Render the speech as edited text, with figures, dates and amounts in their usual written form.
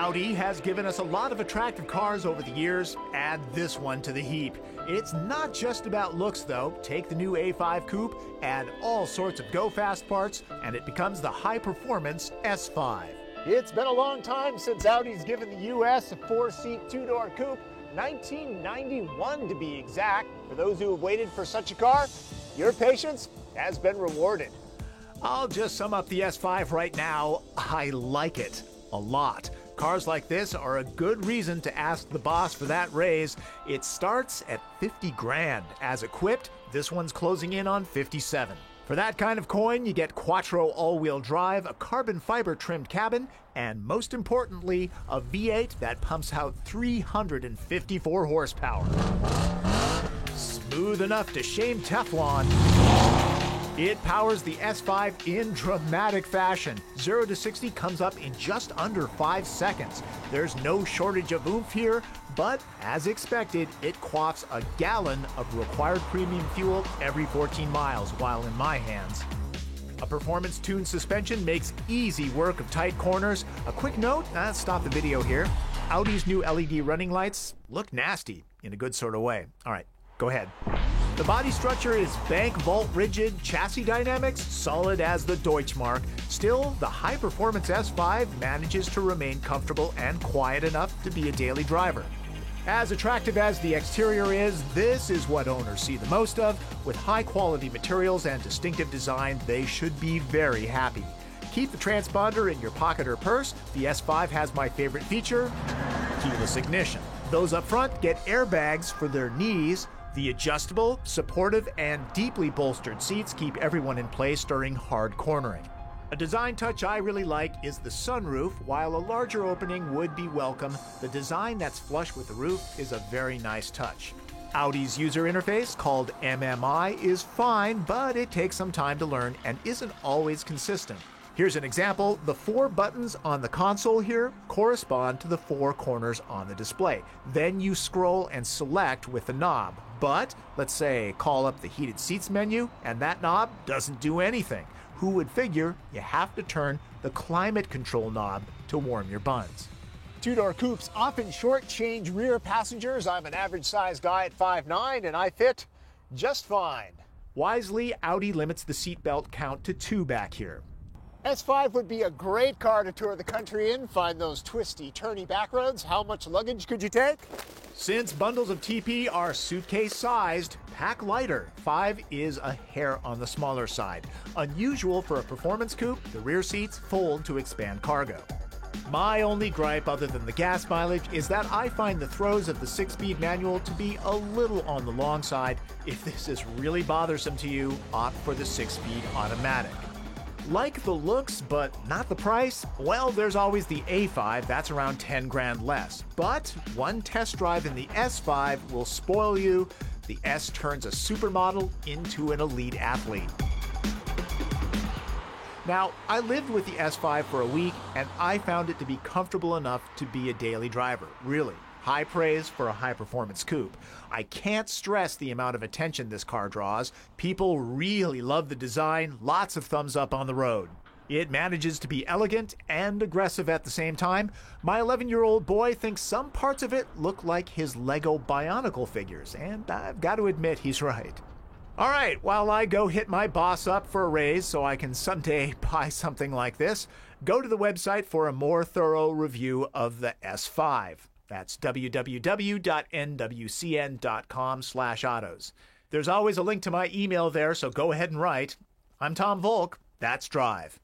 Audi has given us a lot of attractive cars over the years. Add this one to the heap. It's not just about looks, though. Take the new A5 Coupe, add all sorts of go-fast parts, and it becomes the high-performance S5. It's been a long time since Audi's given the U.S. a four-seat, two-door coupe. 1991 to be exact. For those who have waited for such a car, your patience has been rewarded. I'll just sum up the S5 right now. I like it a lot. Cars like this are a good reason to ask the boss for that raise. It starts at 50 grand. As equipped, this one's closing in on 57. For that kind of coin, you get quattro all-wheel drive, a carbon fiber trimmed cabin, and most importantly, a V8 that pumps out 354 horsepower. Smooth enough to shame Teflon. It powers the S5 in dramatic fashion. 0 to 60 comes up in just under 5 seconds. There's no shortage of oomph here, but as expected, it quaffs a gallon of required premium fuel every 14 miles while in my hands. A performance-tuned suspension makes easy work of tight corners. A quick note, stop the video here. Audi's new LED running lights look nasty in a good sort of way. All right, go ahead. The body structure is bank vault rigid, chassis dynamics solid as the Deutschmark. Still, the high-performance S5 manages to remain comfortable and quiet enough to be a daily driver. As attractive as the exterior is, this is what owners see the most of. With high-quality materials and distinctive design, they should be very happy. Keep the transponder in your pocket or purse. The S5 has my favorite feature, keyless ignition. Those up front get airbags for their knees. The adjustable, supportive, and deeply bolstered seats keep everyone in place during hard cornering. A design touch I really like is the sunroof. While a larger opening would be welcome, the design that's flush with the roof is a very nice touch. Audi's user interface, called MMI, is fine, but it takes some time to learn and isn't always consistent. Here's an example. The 4 buttons on the console here correspond to the 4 corners on the display. Then you scroll and select with the knob. But let's say call up the heated seats menu and that knob doesn't do anything. Who would figure you have to turn the climate control knob to warm your buns? Two-door coupes often shortchange rear passengers. I'm an average-sized guy at 5'9", and I fit just fine. Wisely, Audi limits the seatbelt count to 2 back here. S5 would be a great car to tour the country in, find those twisty, turny back roads. How much luggage could you take? Since bundles of TP are suitcase-sized, pack lighter. 5 is a hair on the smaller side. Unusual for a performance coupe, the rear seats fold to expand cargo. My only gripe other than the gas mileage is that I find the throws of the 6-speed manual to be a little on the long side. If this is really bothersome to you, opt for the 6-speed automatic. Like the looks, but not the price? Well, there's always the A5, that's around 10 grand less. But one test drive in the S5 will spoil you. The S turns a supermodel into an elite athlete. Now, I lived with the S5 for a week, and I found it to be comfortable enough to be a daily driver, really. High praise for a high-performance coupe. I can't stress the amount of attention this car draws. People really love the design, lots of thumbs up on the road. It manages to be elegant and aggressive at the same time. My 11-year-old boy thinks some parts of it look like his Lego Bionicle figures, and I've got to admit he's right. All right, while I go hit my boss up for a raise so I can someday buy something like this, go to the website for a more thorough review of the S5. That's www.nwcn.com/autos. There's always a link to my email there, so go ahead and write. I'm Tom Volk. That's Drive.